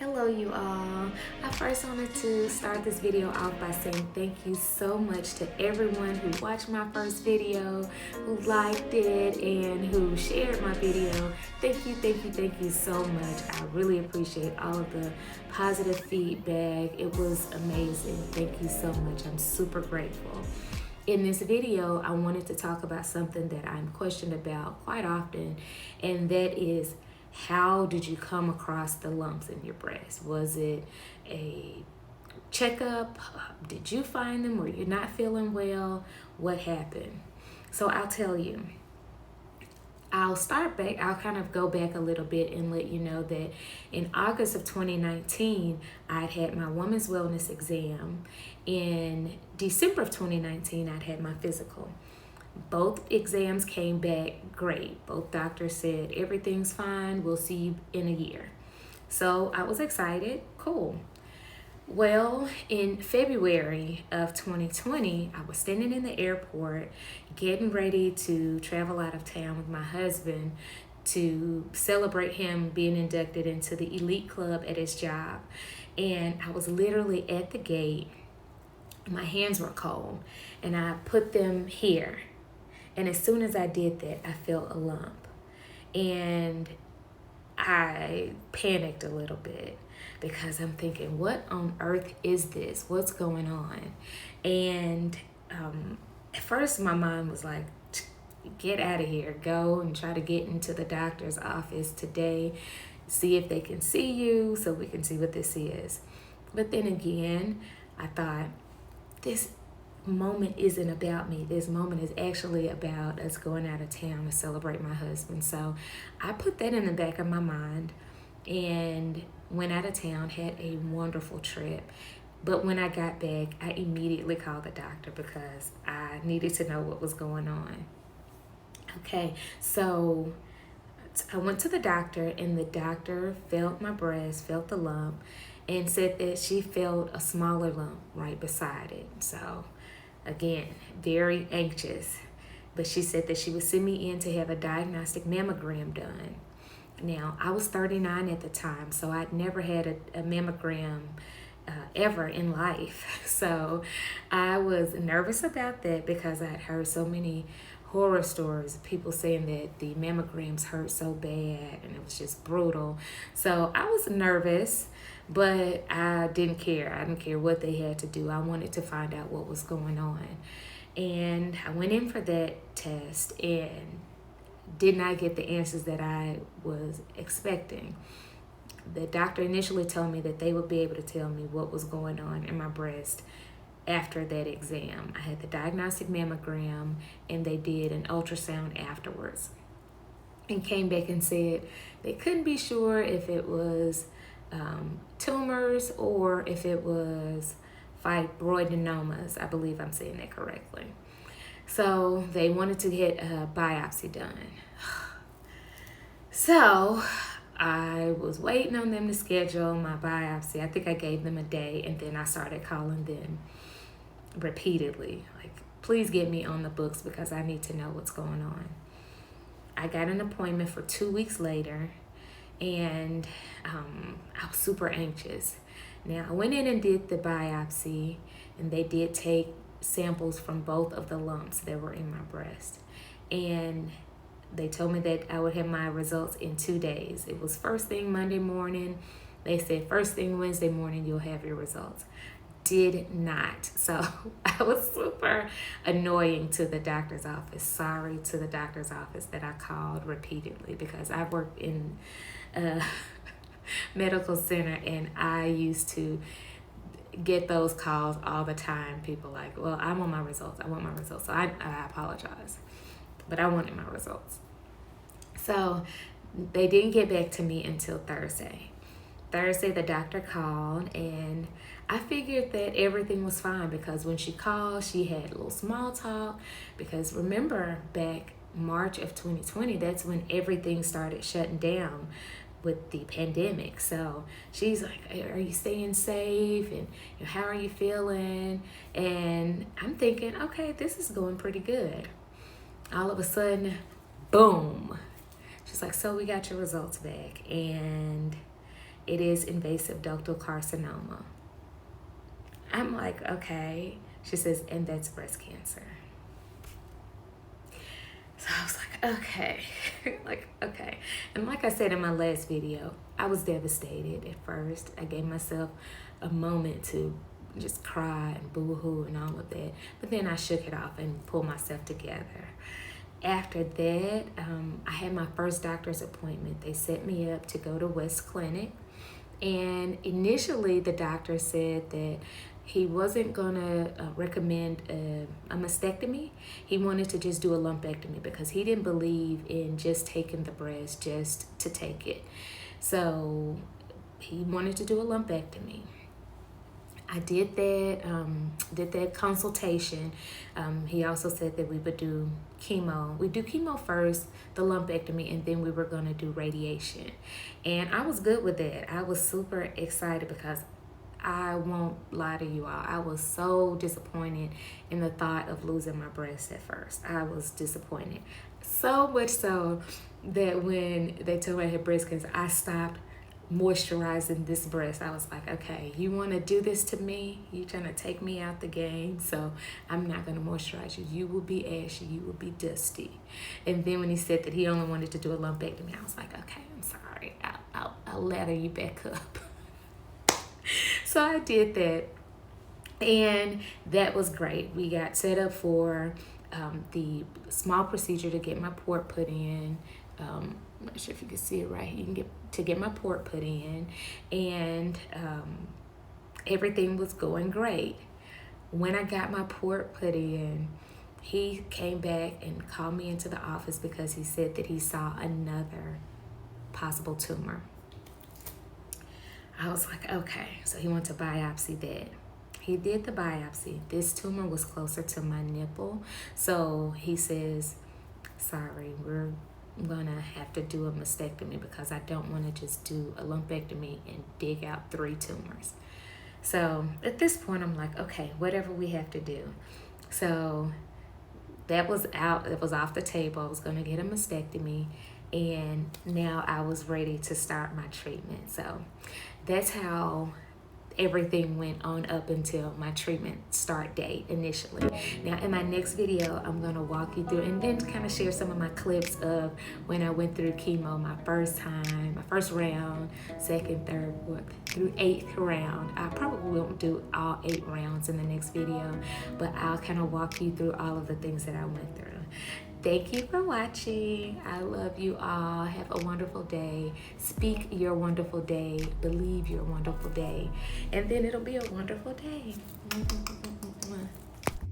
Hello you all. I first wanted to start this video off by saying thank you so much to everyone who watched my first video, who liked it, and who shared my video. Thank you so much. I really appreciate all of the positive feedback. It was amazing. Thank you so much. I'm super grateful. In this video, I wanted to talk about something that I'm questioned about quite often, and that is, how did you come across the lumps in your breast? Was it a checkup? Did you find them? Were you not feeling well? What happened? So I'll tell you. I'll start back, I'll kind of go back a little bit and let you know that in August of 2019, I'd had my woman's wellness exam. In December of 2019, I'd had my physical. Both exams came back great. Both doctors said, everything's fine, we'll see you in a year. So I was excited, cool. Well, in February of 2020, I was standing in the airport getting ready to travel out of town with my husband to celebrate him being inducted into the elite club at his job. And I was literally at the gate. My hands were cold and I put them here. And as soon as I did that, I felt a lump. And I panicked a little bit because I'm thinking, what on earth is this? What's going on? And at first my mind was like, get out of here, go and try to get into the doctor's office today, see if they can see you so we can see what this is. But then again, I thought, this moment isn't about me. This moment is actually about us going out of town to celebrate my husband. So I put that in the back of my mind and went out of town, had a wonderful trip. But when I got back, I immediately called the doctor because I needed to know what was going on. Okay, so I went to the doctor and the doctor felt my breast, felt the lump, and said that she felt a smaller lump right beside it. So again, very anxious. But she said that she would send me in to have a diagnostic mammogram done. Now, I was 39 at the time, so I'd never had a mammogram ever in life. So I was nervous about that because I had heard so many horror stories, people saying that the mammograms hurt so bad and it was just brutal. So I was nervous, but I didn't care. I didn't care what they had to do. I wanted to find out what was going on. And I went in for that test and did not get the answers that I was expecting. The doctor initially told me that they would be able to tell me what was going on in my breast after that exam. I had the diagnostic mammogram and they did an ultrasound afterwards and came back and said they couldn't be sure if it was tumors or if it was fibroadenomas. I believe I'm saying that correctly. So they wanted to get a biopsy done. So I was waiting on them to schedule my biopsy. I think I gave them a day and then I started calling them repeatedly, like, please get me on the books because I need to know what's going on. I got an appointment for 2 weeks later and I was super anxious. Now I went in and did the biopsy and they did take samples from both of the lumps that were in my breast. And they told me that I would have my results in 2 days. It was first thing Monday morning. They said first thing Wednesday morning, you'll have your results. Did not. So I was super annoying to the doctor's office. Sorry to the doctor's office that I called repeatedly because I worked in a medical center and I used to get those calls all the time. People like, well, I want my results. I want my results. So I apologize, but I wanted my results. So they didn't get back to me until Thursday. Thursday, the doctor called and I figured that everything was fine because when she called, she had a little small talk because remember back March of 2020, that's when everything started shutting down with the pandemic. So she's like, are you staying safe? And how are you feeling? And I'm thinking, okay, this is going pretty good. All of a sudden, boom. She's like, so we got your results back and it is invasive ductal carcinoma. I'm like, okay. She says, and that's breast cancer. So I was like, okay, okay. And like I said in my last video, I was devastated at first. I gave myself a moment to just cry and boo-hoo and all of that. But then I shook it off and pulled myself together. After that, I had my first doctor's appointment. They set me up to go to West Clinic. And initially, the doctor said that he wasn't gonna recommend a mastectomy. He wanted to just do a lumpectomy because he didn't believe in just taking the breast just to take it. So he wanted to do a lumpectomy. I did that consultation. He also said that we would do chemo. We do chemo first, the lumpectomy, and then we were going to do radiation. And I was good with that. I was super excited because I won't lie to you all, I was so disappointed in the thought of losing my breast at first. I was disappointed. So much so that when they told me I had breast cancer, I stopped moisturizing this breast. I was like, okay, you want to do this to me? You trying to take me out the game? So I'm not going to moisturize you. You will be ashy. You will be dusty. And then when he said that he only wanted to do a lumpectomy, I was like, okay, I'm sorry. I'll lather you back up. So I did that, and that was great. We got set up for the small procedure to get my port put in. I'm not sure if you can see it right. You can get my port put in, and everything was going great. When I got my port put in, he came back and called me into the office because he said that he saw another possible tumor. I was like, okay. So he went to biopsy that. He did the biopsy. This tumor was closer to my nipple. So he says, sorry, we're gonna have to do a mastectomy because I don't want to just do a lumpectomy and dig out 3 tumors. So at this point, I'm like, okay, whatever we have to do. So that was out. It was off the table. I was gonna get a mastectomy, and now I was ready to start my treatment. So that's how everything went on up until my treatment start date initially. Now in my next video, I'm going to walk you through and then kind of share some of my clips of when I went through chemo my first time, my first round, second, third, fourth, through 8th round. I probably won't do all 8 rounds in the next video, but I'll kind of walk you through all of the things that I went through. Thank you for watching. I love you all. Have a wonderful day. Speak your wonderful day. Believe your wonderful day. And then it'll be a wonderful day.